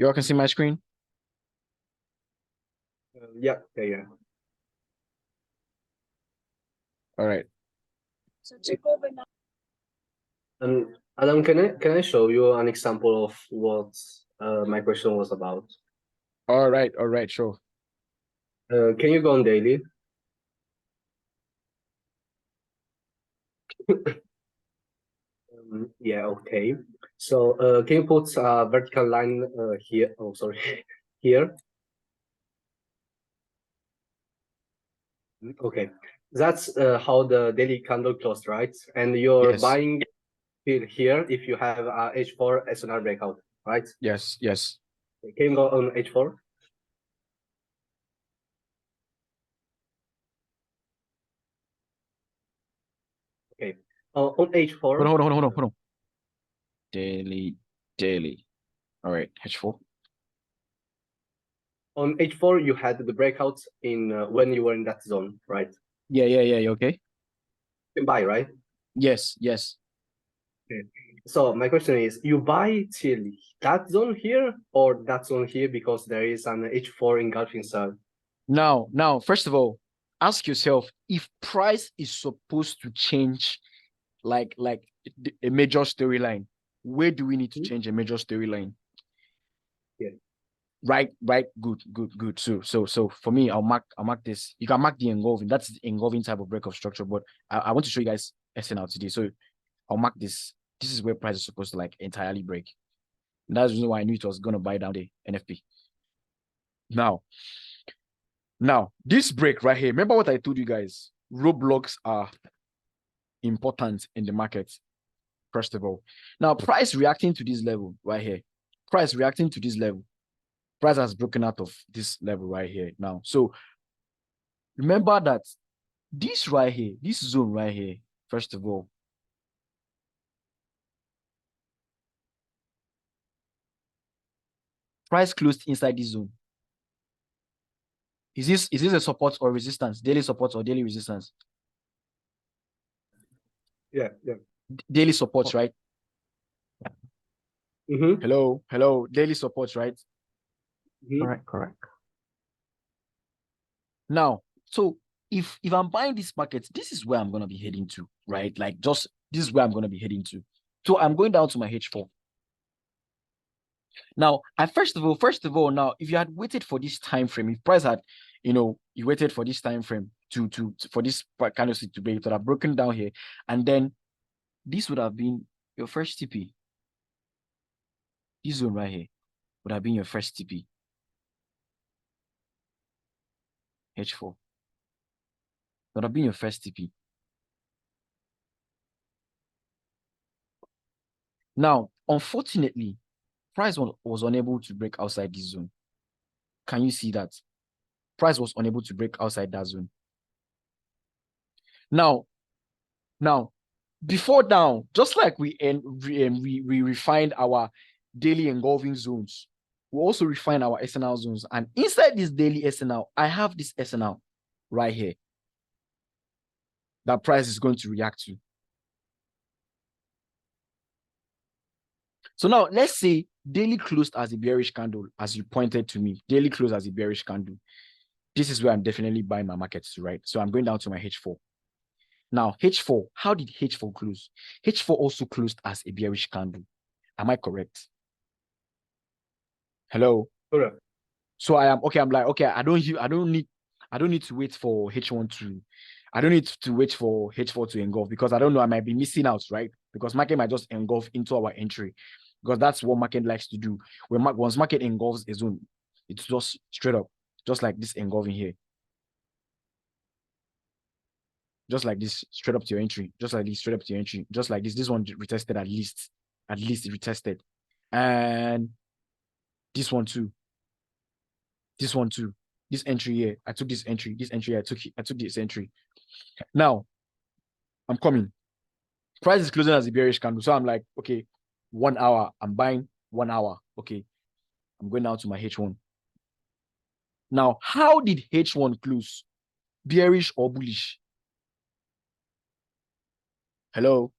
You all can see my screen? Yeah. All right. So check over now. Adam, can I show you an example of what my question was about? All right, sure. Can you go on daily? Yeah, okay. So can you put a vertical line here? Oh, sorry, here. Okay, that's how the daily candle closed, right? And you're Yes. buying here if you have a H4 SNR breakout, right? Yes. Can you go on H4? Okay, on H4. Hold on. Daily. All right, H4. On H4, you had the breakouts in when you were in that zone, right? Yeah, okay. You can buy, right? Yes. Okay. So my question is, you buy till that zone here or that zone here because there is an H4 engulfing cell? Now, first of all, ask yourself if price is supposed to change like a major storyline, where do we need to change a major storyline? Yeah. Right, good. So for me, I'll mark this. You can mark the engulfing. That's the engulfing type of break of structure, but I want to show you guys SNL today. So I'll mark this. This is where price is supposed to like entirely break. And that's the reason why I knew it was gonna buy down the NFP. Now, this break right here, remember what I told you guys? Roadblocks are important in the market, first of all. Now, price reacting to this level right here. Price reacting to this level. Price has broken out of this level right here now. So remember that this right here, this zone right here, first of all, price closed inside this zone. Is this a support or resistance? Daily support or daily resistance? Yeah. Daily supports, right? Hello. Daily supports, right? Correct. Now, so if I'm buying this market, this is where I'm gonna be heading to, right? Like just this is where I'm gonna be heading to. So I'm going down to my H4. Now, first of all, now if you had waited for this time frame, if price had, you waited for this time frame to for this candlestick to break, it would have broken down here, and then this would have been your first TP. This zone right here would have been your first TP. H4 would have been your first TP. Now, unfortunately, price was unable to break outside this zone. Can you see that? Price was unable to break outside that zone. Now, before down, just like we refined our daily engulfing zones, we also refine our SNL zones. And inside this daily SNL, I have this SNL right here that price is going to react to. So now let's say daily closed as a bearish candle, as you pointed to me, daily closed as a bearish candle. This is where I'm definitely buying my markets to, right? So I'm going down to my H4. Now, H4, how did H4 close? H4 also closed as a bearish candle. Am I correct? Hello? Correct. So I am okay. I'm like, okay, I don't need to wait for H1 to, I don't need to wait for H4 to engulf because I don't know, I might be missing out, right? Because market might just engulf into our entry because that's what market likes to do. Once market engulfs a zone, it's just straight up, just like this engulfing here. Just like this, straight up to your entry. Just like this, straight up to your entry. Just like this. This one retested at least. At least it retested. And this one too. This one too. This entry here. I took this entry. This entry, I took this entry. Now, I'm coming. Price is closing as a bearish candle. So I'm like, okay, 1 hour. I'm buying 1 hour. Okay. I'm going now to my H1. Now, how did H1 close? Bearish or bullish? Hello?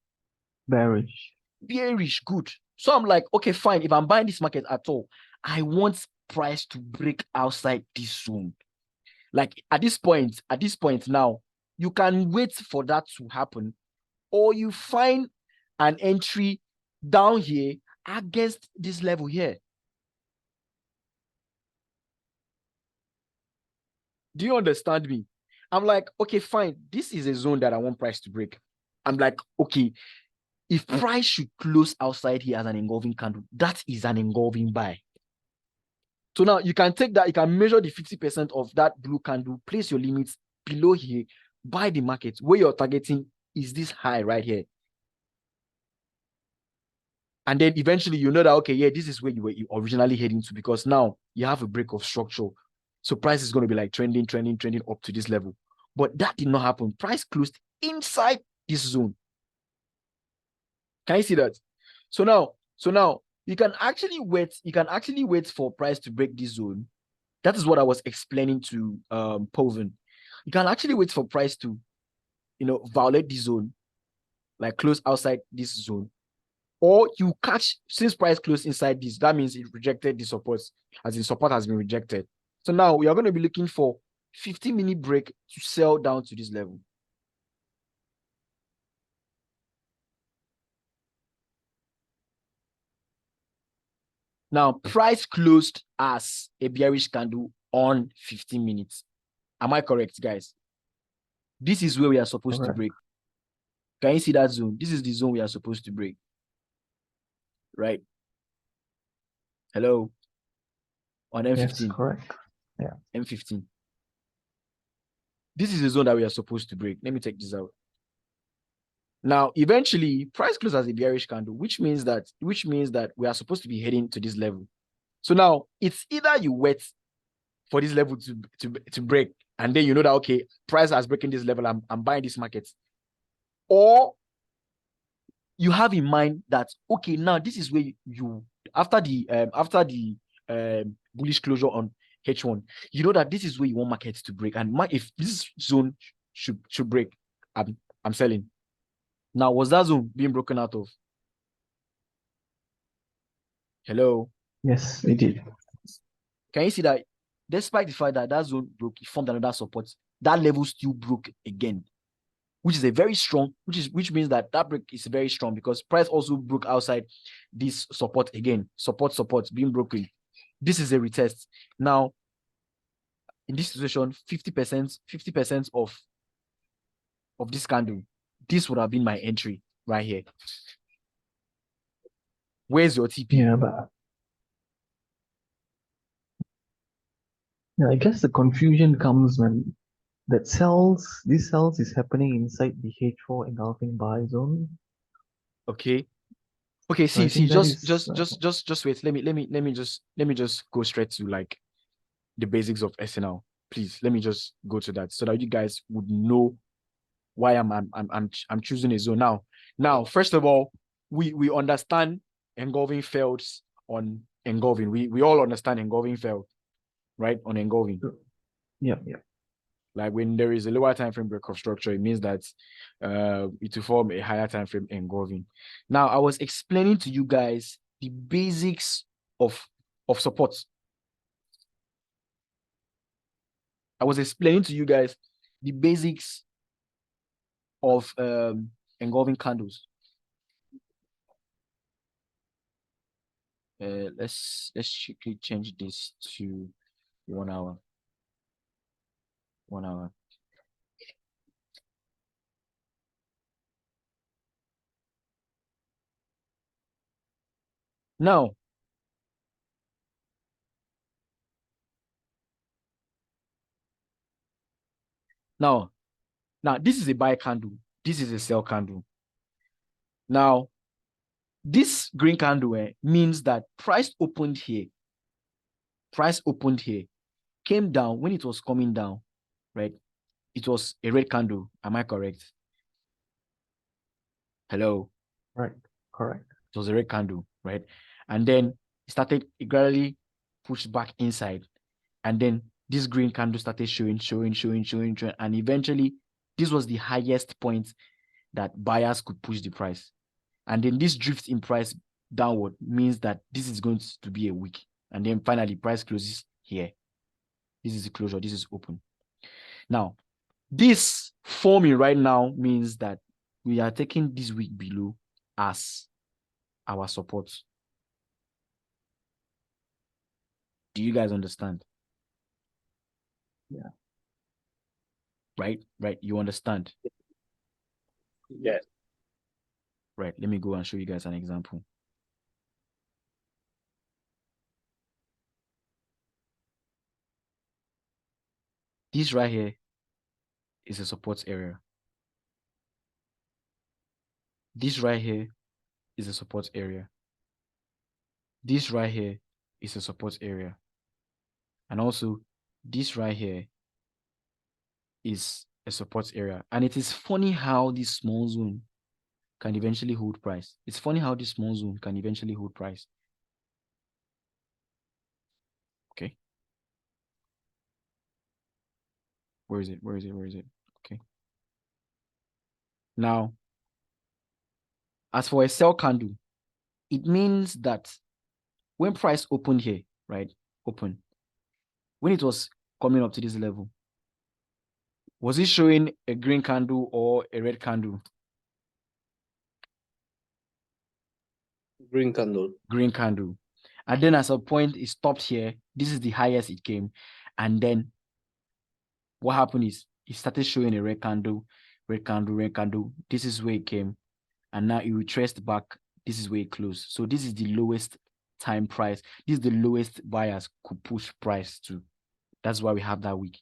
Bearish. Bearish, good. So I'm like, okay, fine. If I'm buying this market at all, I want price to break outside this zone. Like at this point now, you can wait for that to happen, or you find an entry down here against this level here. Do you understand me? I'm like, okay, fine. This is a zone that I want price to break. I'm like, okay, if price should close outside here as an engulfing candle, that is an engulfing buy. So now you can take that, you can measure the 50% of that blue candle, place your limits below here, buy the market. Where you're targeting is this high right here. And then eventually you know that, okay, yeah, this is where you were originally heading to, because now you have a break of structure. So price is going to be like trending up to this level. But that did not happen. Price closed inside this zone. Can you see that? So now you can actually wait for price to break this zone. That is what I was explaining to Povin. You can actually wait for price to, violate this zone, like close outside this zone. Or you catch, since price closed inside this, that means it rejected the support, as in support has been rejected. So now we are going to be looking for 15-minute break to sell down to this level. Now, price closed as a bearish candle on 15 minutes. Am I correct, guys? This is where we are supposed to break. Can you see that zone? This is the zone we are supposed to break. Right? Hello? On M15. Yes, correct. Yeah. M15. This is the zone that we are supposed to break. Let me take this out. Now, eventually, price closed as a bearish candle, which means that we are supposed to be heading to this level. So now it's either you wait for this level to break, and then you know that, okay, price has broken this level, I'm buying this market. Or you have in mind that, okay, now this is where you after the bullish closure on H1, you know that this is where you want markets to break. And if this zone should break, I'm selling. Now, was that zone being broken out of? Hello? Yes, it did. Can you see that despite the fact that that zone broke, it formed another support, that level still broke again, which is a very strong, which means that break is very strong, because price also broke outside this support again. Support being broken. This is a retest. Now, in this situation, 50% of this candle, this would have been my entry right here. Where's your TP? Yeah, but I guess the confusion comes when these cells is happening inside the H4 engulfing buy zone. Okay. Okay, So see, just wait. Let me just go straight to like the basics of SNL. Please, let me just go to that so that you guys would know why I'm choosing a zone. Now, first of all, we understand engulfing fails on engulfing. We all understand engulfing failed, right? On engulfing. Yeah. Like when there is a lower time frame break of structure, it means that it will form a higher time frame engulfing. Now, I was explaining to you guys the basics of support. I was explaining to you guys the basics of engulfing candles. Let's quickly change this to 1 hour. 1 hour. Now, this is a buy candle. This is a sell candle. Now, this green candle means that price opened here. Price opened here, came down. When it was coming down, right? It was a red candle. Am I correct? Hello? Right, correct. It was a red candle, right? And then it gradually pushed back inside. And then this green candle started showing. And eventually, this was the highest point that buyers could push the price. And then this drift in price downward means that this is going to be a wick. And then finally, price closes here. This is the closure. This is open. Now, this forming right now means that we are taking this week below as our support. Do you guys understand? Yeah. Right? You understand? Yes. Right. Let me go and show you guys an example. This right here is a support area. This right here is a support area. This right here is a support area. And also, this right here is a support area. And it is funny how this small zone can eventually hold price. It's funny how this small zone can eventually hold price. Okay. Where is it? Okay. Now, as for a sell candle, it means that when price opened here, right? Open. When it was coming up to this level, was it showing a green candle or a red candle? Green candle. Green candle. And then at some point, it stopped here. This is the highest it came. And then what happened is it started showing a red candle, red candle, red candle. This is where it came. And now it retraced back. This is where it closed. So this is the lowest time price. This is the lowest buyers could push price to. That's why we have that week.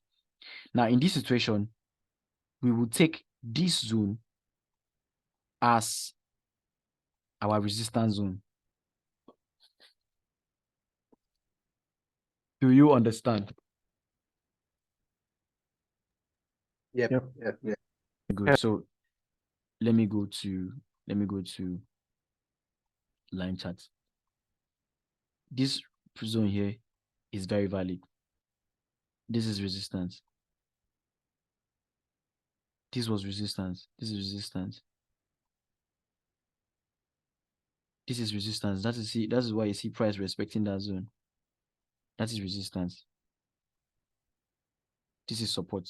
Now, in this situation, we will take this zone as our resistance zone. Do you understand? Yep. Good. So let me go to line charts. This zone here is very valid. This is resistance. This was resistance. This is resistance. This is resistance. That is why you see price respecting that zone. That is resistance. This is support.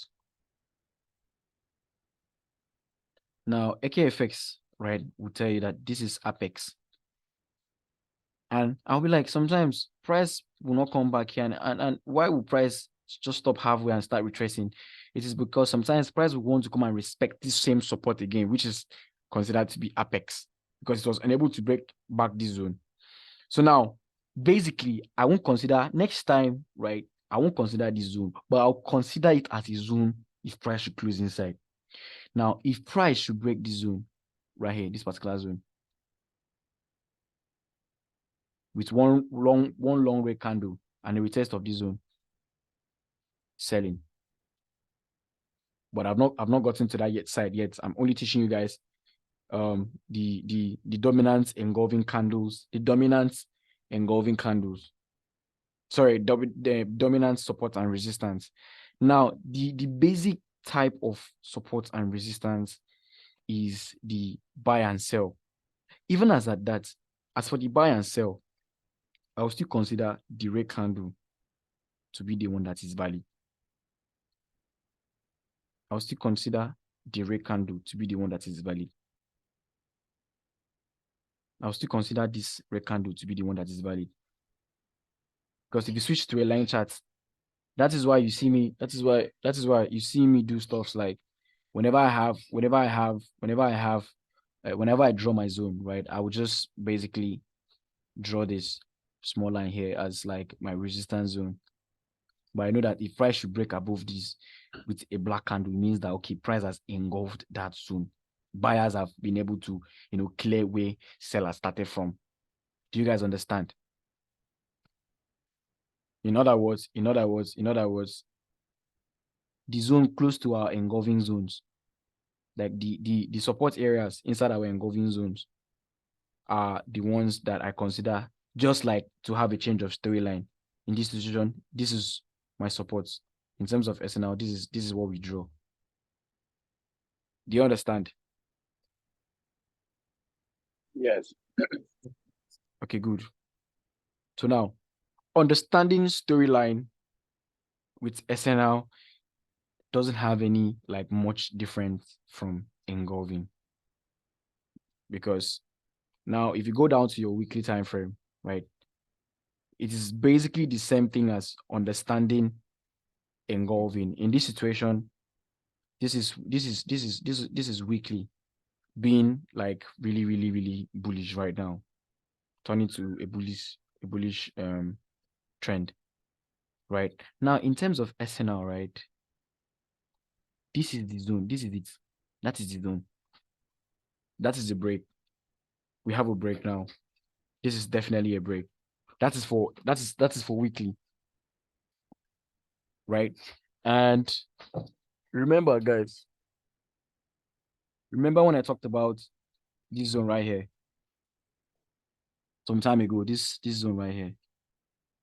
Now, AKFX, right, will tell you that this is apex. And I'll be like, sometimes price will not come back here. And why will price just stop halfway and start retracing? It is because sometimes price will want to come and respect this same support again, which is considered to be apex, because it was unable to break back this zone. So now, basically, I won't consider next time, right? I won't consider this zone, but I'll consider it as a zone if price should close inside. Now, if price should break this zone right here, this particular zone, with one long red candle and a retest of this zone, selling. But I've not gotten to that side yet. I'm only teaching you guys the dominant engulfing candles, sorry, the dominant support and resistance. Now, the basic type of support and resistance is the buy and sell. Even as at that, as for the buy and sell, I will still consider the red candle to be the one that is valid. I'll still consider the red candle to be the one that is valid. I'll still consider this red candle to be the one that is valid. Because if you switch to a line chart, that is why you see me, that is why you see me do stuff like whenever I draw my zone, right, I would just basically draw this small line here as like my resistance zone. But I know that if price should break above this with a black candle, it means that, okay, price has engulfed that zone. Buyers have been able to, clear where sellers started from. Do you guys understand? In other words, the zone close to our engulfing zones, like the support areas inside our engulfing zones, are the ones that I consider just like to have a change of storyline. In this situation, this is my supports. In terms of SNL, this is what we draw. Do you understand? Yes. Okay, good. So now, understanding storyline with SNL doesn't have any like much difference from engulfing, because now if you go down to your weekly time frame, right, it is basically the same thing as understanding engulfing. In this situation, this is weekly being like really, really, really bullish right now, turning to a bullish trend. Right now, in terms of SNL, right, this is the zone. This is it. That is the zone. That is the break. We have a break now. This is definitely a break. That is for weekly, right? And remember, guys, remember when I talked about this zone right here some time ago? This zone right here,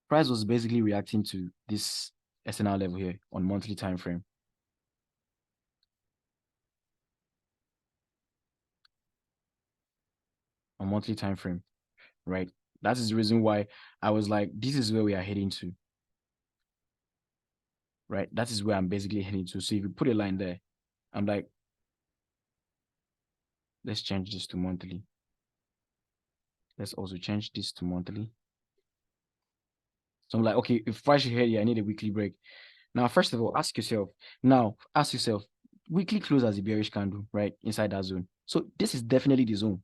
price was basically reacting to this SNL level here on monthly time frame. On monthly time frame, right? That is the reason why I was like, this is where we are heading to. Right? That is where I'm basically heading to. So if you put a line there, I'm like, let's change this to monthly. Let's also change this to monthly. So I'm like, okay, if price should head here, I need a weekly break. Now, first of all, ask yourself, weekly close as a bearish candle, right? Inside that zone. So this is definitely the zone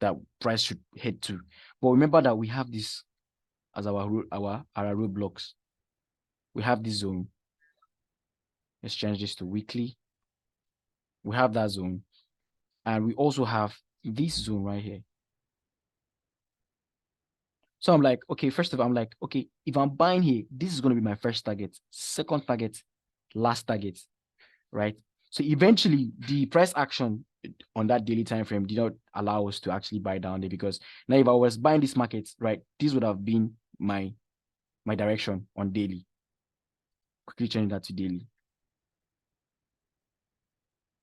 that price should head to. But remember that we have this as our roadblocks. We have this zone. Let's change this to weekly. We have that zone. And we also have this zone right here. So I'm like, okay, first of all, I'm like, okay, if I'm buying here, this is going to be my first target, second target, last target, right? So eventually the price action on that daily time frame did not allow us to actually buy down there, because now if I was buying this market, right, this would have been my direction on daily. Quickly change that to daily.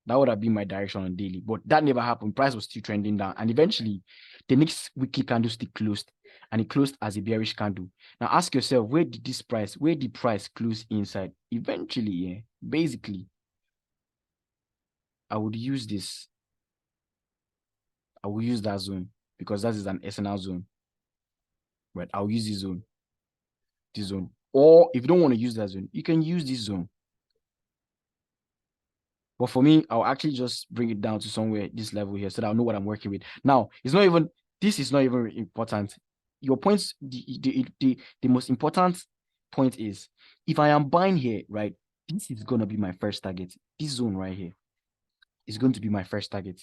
That would have been my direction on daily, but that never happened. Price was still trending down, and eventually the next weekly candlestick closed, and it closed as a bearish candle. Now ask yourself, where did price close inside? Eventually, yeah, basically, I would use this. I will use that zone because that is an SNL zone, right? I'll use this zone. Or if you don't want to use that zone, you can use this zone. But for me, I'll actually just bring it down to somewhere, this level here, so that I'll know what I'm working with. Now, this is not even important. Your points, the most important point is, if I am buying here, right, this is going to be my first target. This zone right here is going to be my first target.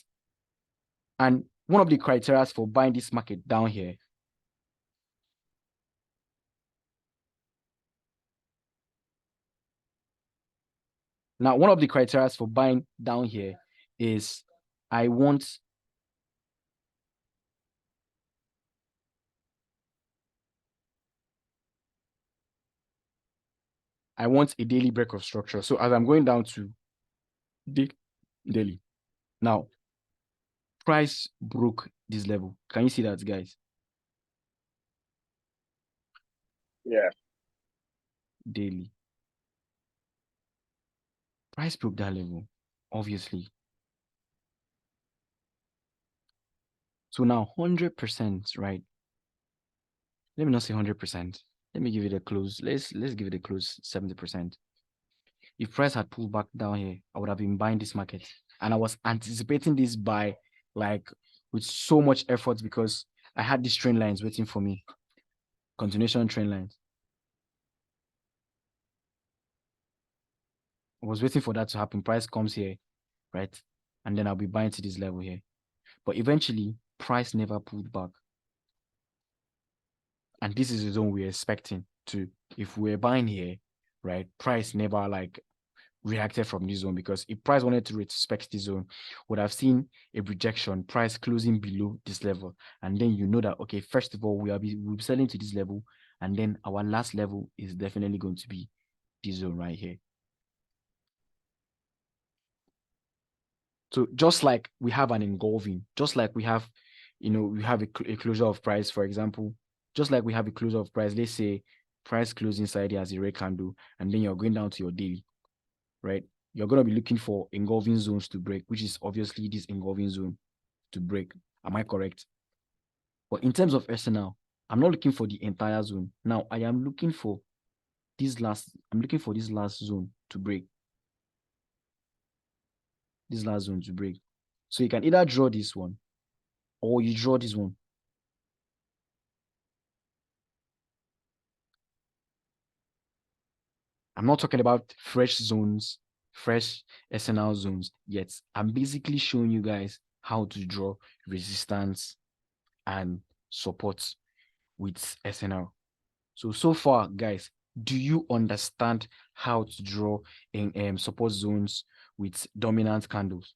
And one of the criteria for buying this market down here, now, one of the criteria for buying down here is I want a daily break of structure. So as I'm going down to daily, now price broke this level. Can you see that, guys? Yeah. Daily. Price broke that level, obviously. So now 100%, right? Let me not say 100%. Let me give it a close. Let's give it a close 70%. If price had pulled back down here, I would have been buying this market. And I was anticipating this buy like with so much effort, because I had these trend lines waiting for me. Continuation trend lines. I was waiting for that to happen. Price comes here, right? And then I'll be buying to this level here. But eventually, price never pulled back. And this is the zone we're expecting to. If we're buying here, right, price never like reacted from this zone, because if price wanted to respect this zone, would have seen a rejection, price closing below this level, and then you know that, okay, first of all, we'll be selling to this level, and then our last level is definitely going to be this zone right here. So just like we have an engulfing, just like we have, we have a closure of price, for example, just like we have a close of price. Let's say price closing inside here as a red candle, and then you're going down to your daily, right? You're going to be looking for engulfing zones to break, which is obviously this engulfing zone to break. Am I correct? But in terms of SNL, I'm not looking for the entire zone. Now I am looking for this last zone to break. This last zone to break. So you can either draw this one or you draw this one. I'm not talking about fresh zones, fresh SNL zones yet. I'm basically showing you guys how to draw resistance and support with SNL. So far, guys, do you understand how to draw in support zones with dominant candles?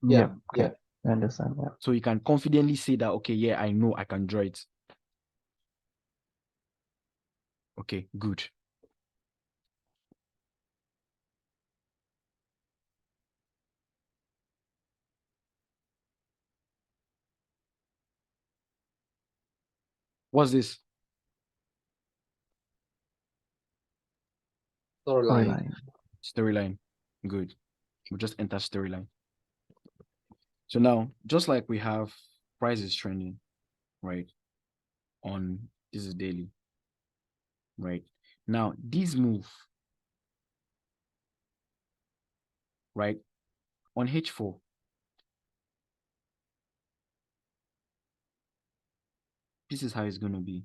Yeah, Okay. I understand that. So you can confidently say that, okay, yeah, I know I can draw it. Okay, good. What's this? storyline. Storyline. Good. We'll just enter storyline. So now, just like we have prices trending, right? This is daily, right? Now, this move, right? On H4, this is how it's going to be.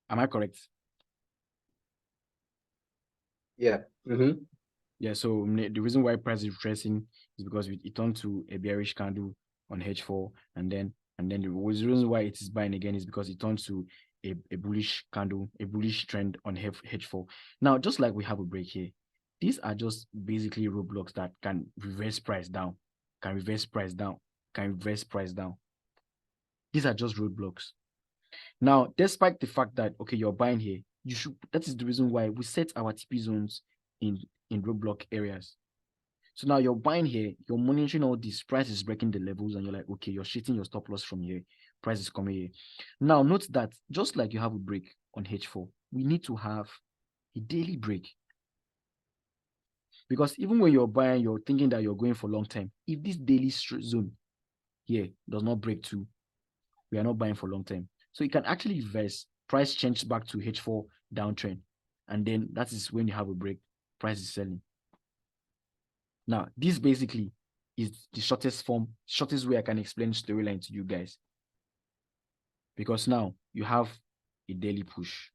Am I correct? Yeah. Mm-hmm. Yeah, so the reason why price is retracing is because it turned to a bearish candle on H4, and then the reason why it is buying again is because it turns to a bullish candle, a bullish trend on H4. Now, just like we have a break here, these are just basically roadblocks that can reverse price down, can reverse price down, can reverse price down. These are just roadblocks. Now, despite the fact that, okay, you're buying here, that is the reason why we set our TP zones in roadblock areas. So now you're buying here, you're monitoring all this, price is breaking the levels, and you're like, okay, you're shitting your stop loss from here, price is coming here. Now, note that just like you have a break on H4, we need to have a daily break. Because even when you're buying, you're thinking that you're going for long term. If this daily zone here does not break too, we are not buying for long term. So you can actually reverse, price change back to H4 downtrend. And then that is when you have a break, price is selling. Now, this basically is the shortest way I can explain storyline to you guys. Because now you have a daily push.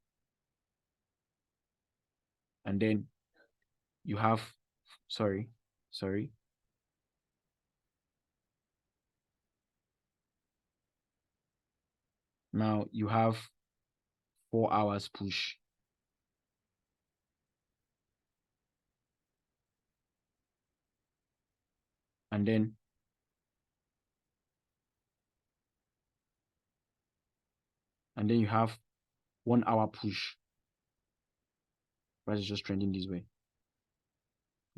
And then you have, sorry. Now you have 4 hours push. And then you have 1 hour push. Price is just trending this way.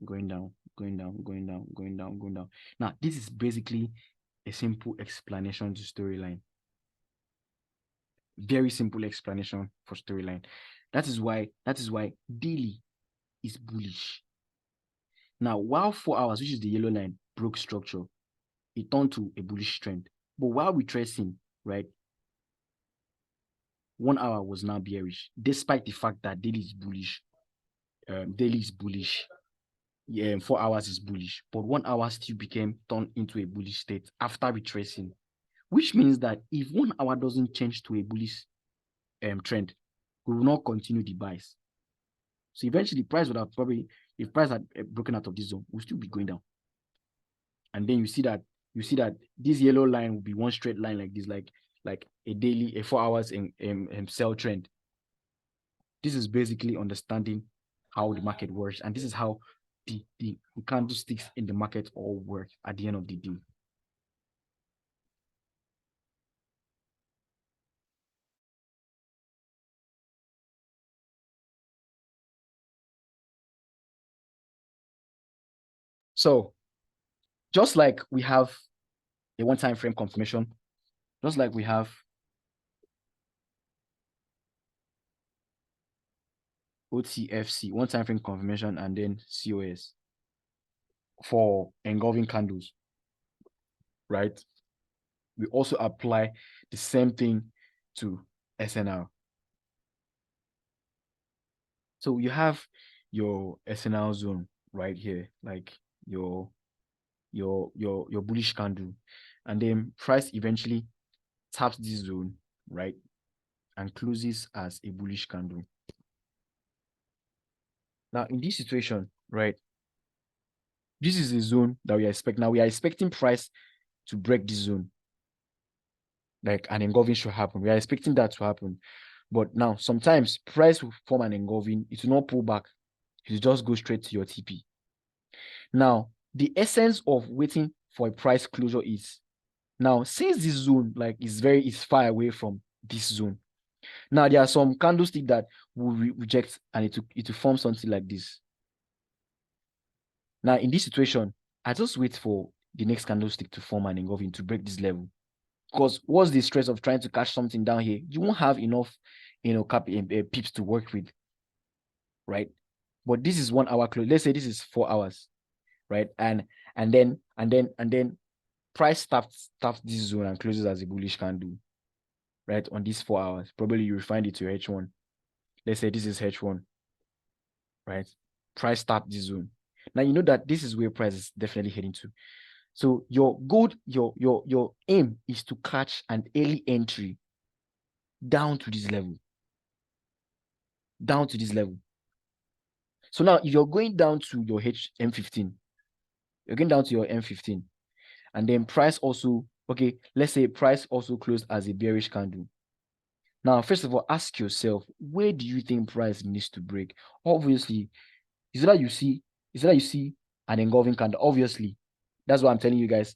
Going down, going down, going down, going down, going down. Now, this is basically a simple explanation to storyline. Very simple explanation for storyline. That is why daily is bullish. Now, while 4 hours, which is the yellow line, broke structure, it turned to a bullish trend. But while retracing, right, 1 hour was now bearish, despite the fact that daily is bullish. Daily is bullish. Yeah, 4 hours is bullish, but 1 hour still became turned into a bullish state after retracing, which means that if 1 hour doesn't change to a bullish trend, we will not continue the buys. So eventually, price would have probably, if price had broken out of this zone, will still be going down. And then you see that this yellow line will be one straight line like this, like a daily, a 4 hours in sell trend. This is basically understanding how the market works, and this is how the candlesticks in the market all work at the end of the day. So just like we have a one time frame confirmation, just like we have OTFC, one time frame confirmation, and then COS for engulfing candles, right? We also apply the same thing to SNR. So you have your SNR zone right here, like your bullish candle, and then price eventually taps this zone, right, and closes as a bullish candle. Now in this situation, right, this is the zone that we expect. Now we are expecting price to break this zone, like an engulfing should happen. We are expecting that to happen. But now sometimes price will form an engulfing, it will not pull back, it will just go straight to your TP. Now the essence of waiting for a price closure is, now since this zone like is far away from this zone, now there are some candlestick that will reject, and it will form something like this. Now in this situation, I just wait for the next candlestick to form an engulfing to break this level. Because what's the stress of trying to catch something down here? You won't have enough, pips to work with, right? But this is 1 hour close. Let's say this is 4 hours, right? And then price taps this zone and closes as a bullish candle, right? On these 4 hours, probably you will find it to H1. Let's say this is H1, right? Price tap this zone. Now you know that this is where price is definitely heading to. So your goal, your aim is to catch an early entry down to this level. Down to this level. So now if you're going down to your M15, you're going down to your M15, and then price also, okay, let's say price also closed as a bearish candle. Now, first of all, ask yourself, where do you think price needs to break? Obviously, is that you see an engulfing candle. Obviously, that's what I'm telling you guys.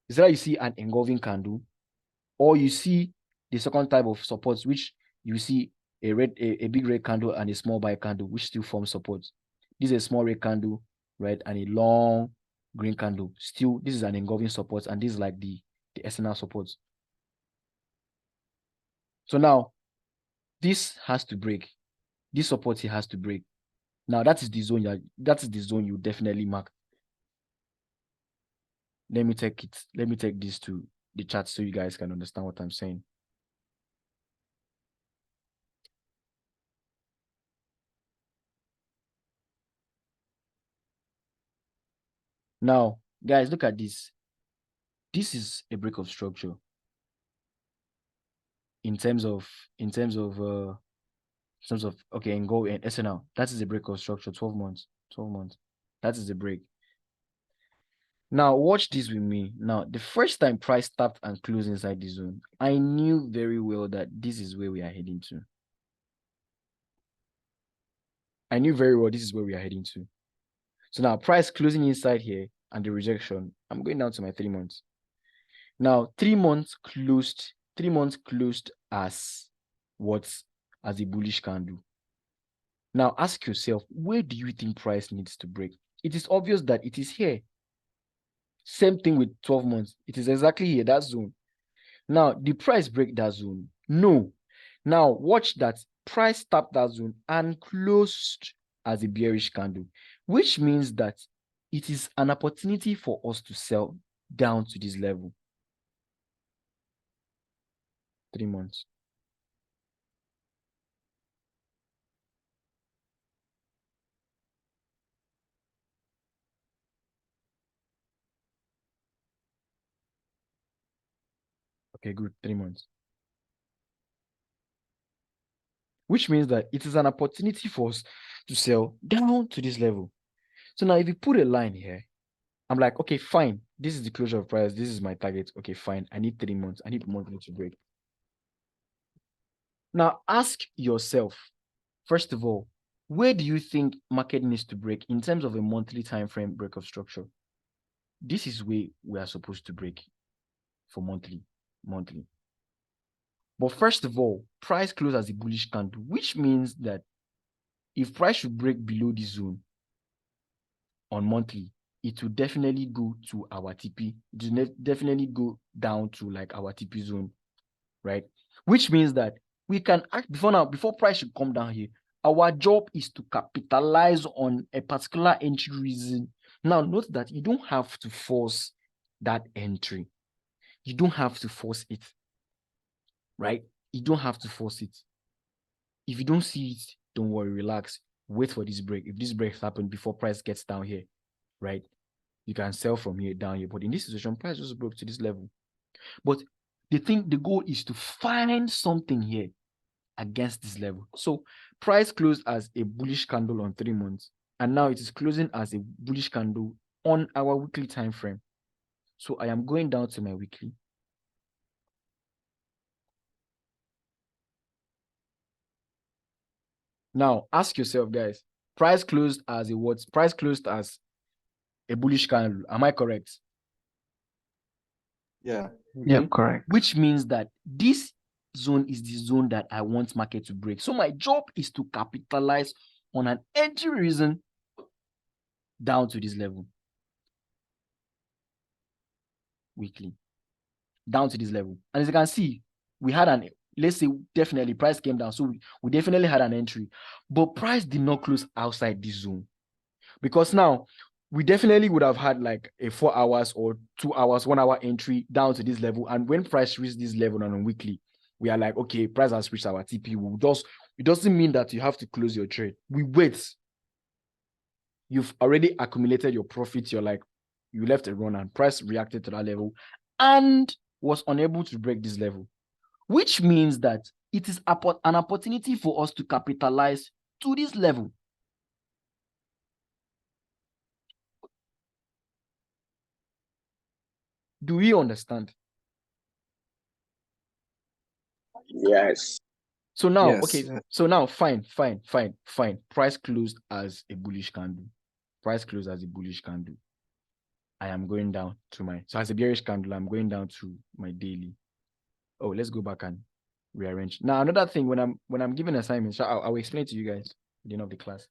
Is that you see an engulfing candle, or you see the second type of supports, which you see a big red candle and a small buy candle, which still form support. This is a small red candle, right, and a long green candle. Still, this is an engulfing support, and this is like the SNR support. So now, this has to break. This support here has to break. Now that is the zone you definitely mark. Let me take this to the chart so you guys can understand what I'm saying. Now, guys, look at this. This is a break of structure in terms of okay, and go and SNL. That is a break of structure, 12 months. That is the break. Now watch this with me. Now, the first time price tapped and closed inside the zone, I knew very well that this is where we are heading to. I knew very well this is where we are heading to. So now price closing inside here and the rejection. I'm going down to my 3 months. Now 3 months closed. 3 months closed as what? As a bullish candle. Now ask yourself, where do you think price needs to break? It is obvious that it is here. Same thing with 12 months. It is exactly here, that zone. Now, the price break that zone? No. Now, watch that price tapped that zone and closed as a bearish candle, which means that it is an opportunity for us to sell down to this level. 3 months. Okay, good. 3 months. Which means that it is an opportunity for us to sell down to this level. So now if you put a line here, I'm like, okay, fine. This is the closure of price. This is my target. Okay, fine. I need 3 months. I need monthly to break. Now ask yourself, first of all, where do you think market needs to break in terms of a monthly time frame break of structure? This is where we are supposed to break for monthly. But first of all, price close as a bullish candle, which means that if price should break below this zone on monthly, it will definitely go to our TP. It will definitely go down to like our TP zone, right? Which means that we can act before price should come down here. Our job is to capitalize on a particular entry reason. Now, note that you don't have to force that entry. You don't have to force it, right? You don't have to force it. If you don't see it, don't worry, relax. Wait for this break. If this break happens before price gets down here, right? You can sell from here down here. But in this situation, price just broke to this level. But the goal is to find something here against this level. So price closed as a bullish candle on 3 months, and now it is closing as a bullish candle on our weekly time frame. So I am going down to my weekly. Now ask yourself, guys, price closed as a what? Price closed as a bullish candle. Am I correct? Yeah. Yep, correct. Which means that this zone is the zone that I want market to break. So my job is to capitalize on an entry reason down to this level. Weekly. Down to this level. And as you can see, we had an, let's say definitely price came down. So we definitely had an entry. But price did not close outside this zone. Because now we definitely would have had like a 4 hours or 2 hours, 1 hour entry down to this level. And when price reaches this level on a weekly, we are like, okay, price has reached our TP. It doesn't mean that you have to close your trade. We wait. You've already accumulated your profits. You're like, you left a run and price reacted to that level and was unable to break this level, which means that it is an opportunity for us to capitalize to this level. Do we understand? Yes. So now, Yes. okay, so now fine. Price closed as a bullish candle. Price closed as a bullish candle. I am going down to my, so as a bearish candle, I'm going down to my daily. Oh, let's go back and rearrange. Now, another thing, when I'm giving assignments, I'll explain to you guys at the end of the class.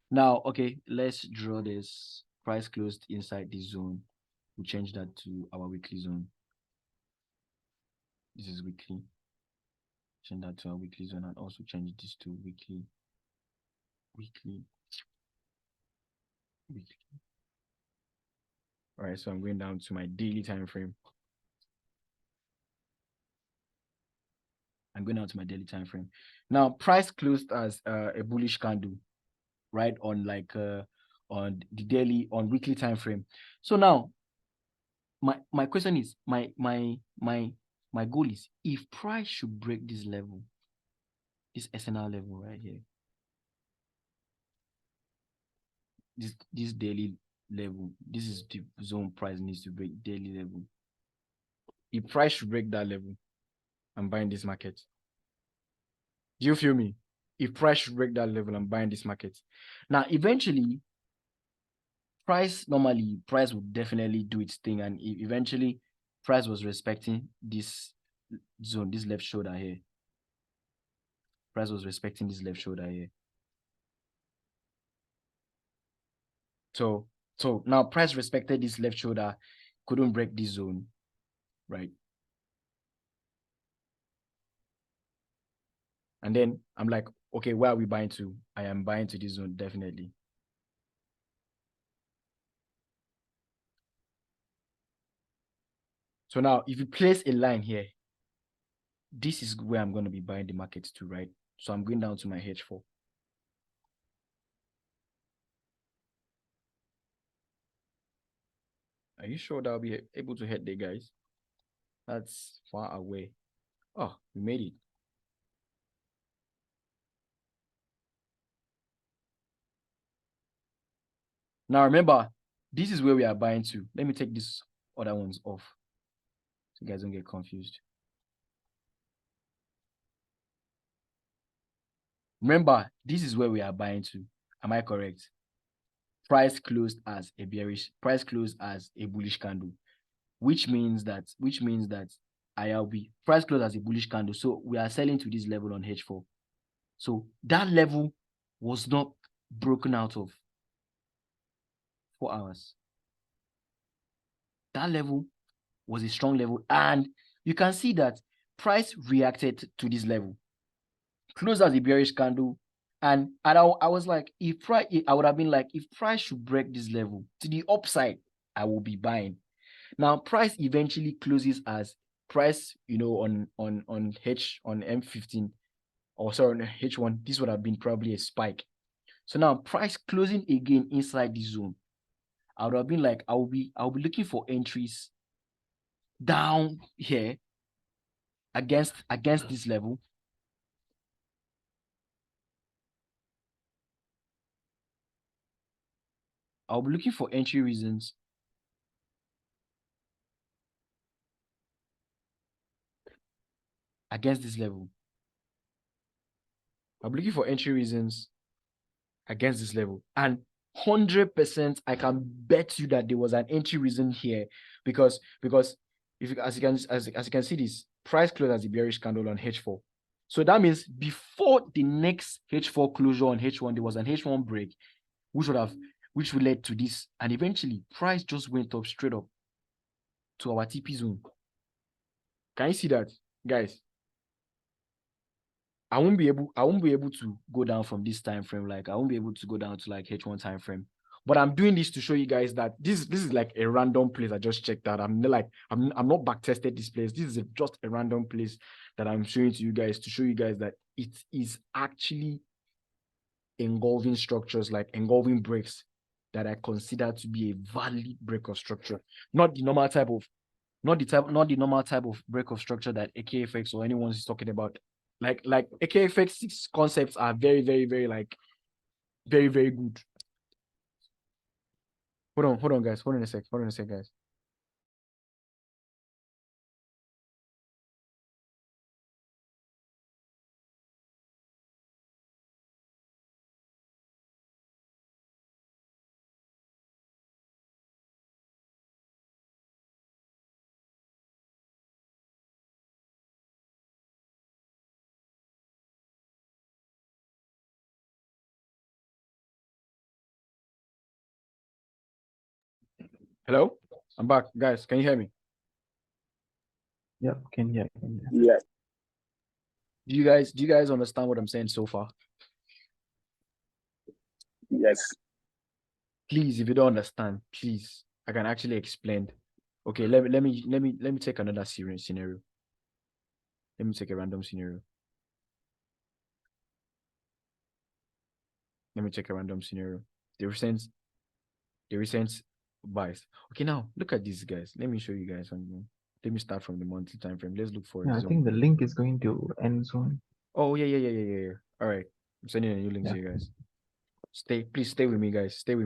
Now, okay, let's draw this. Price closed inside this zone. We'll change that to our weekly zone. This is weekly. Change that to our weekly zone and also change this to weekly. All right, so I'm going down to my daily time frame. I'm going down to my daily time frame. Now, price closed as a bullish candle, right? On like on the daily, on weekly time frame. So now, my question is, my goal is, if price should break this level, this SNR level right here, this daily level, this is the zone price needs to break, daily level. If price should break that level, I'm buying this market. Do you feel me? If price should break that level, I'm buying this market. Now, eventually, price would definitely do its thing, and eventually price was respecting this zone, this left shoulder here. Price was respecting this left shoulder here. So now price respected this left shoulder, couldn't break this zone, right? And then I'm like, okay, where are we buying to? I am buying to this zone, definitely. So now if you place a line here, this is where I'm going to be buying the market to, right? So I'm going down to my H4. Are you sure that I'll be able to hit there, guys? That's far away. Oh, we made it. Now remember, this is where we are buying to. Let me take these other ones off so you guys don't get confused. Remember, this is where we are buying to. Am I correct? Price closed as a bearish, price closed as a bullish candle, which means that ILB price closed as a bullish candle. So we are selling to this level on H4. So that level was not broken out of 4 hours. That level was a strong level. And you can see that price reacted to this level. Closed as a bearish candle. And I was like, I would have been like, if price should break this level to the upside, I will be buying. Now, price eventually closes as price, on M15, or sorry, on H1. This would have been probably a spike. So now price closing again inside this zone. I would have been like, I'll be looking for entries down here against this level. I'll be looking for entry reasons against this level. I'm looking for entry reasons against this level. And 100% I can bet you that there was an entry reason here, because if you, as you can see, this price close as a bearish candle on H4. So that means before the next H4 closure on H1, there was an H1 break, which would lead to this, and eventually price just went up straight up to our TP zone. Can you see that, guys? I won't be able to go down from this time frame. Like, I won't be able to go down to like H1 time frame. But I'm doing this to show you guys that this is like a random place I just checked out. I'm not back tested this place. This is just a random place that I'm showing to you guys to show you guys that it is actually engulfing structures, like engulfing breaks that I consider to be a valid break of structure, not the normal type of break of structure that AKFX or anyone is talking about. Like AKFX concepts are very, very, very, like, very, very good. Hold on, guys. Hold on a sec, guys. Hello? I'm back, guys. Can you hear me? Yep, can hear. Yes. Do you guys understand what I'm saying so far? Yes. Please, if you don't understand, please, I can actually explain. Okay, let me take another scenario. Let me take a random scenario. Let me take a random scenario. The recent buys. Okay, now look at these guys. Let me show you guys something. Let me start from the monthly time frame. Let's look for Yeah, I think the link is going to end soon. Oh, yeah. All right. I'm sending a new link to you guys. Please stay with me, guys. Stay with me.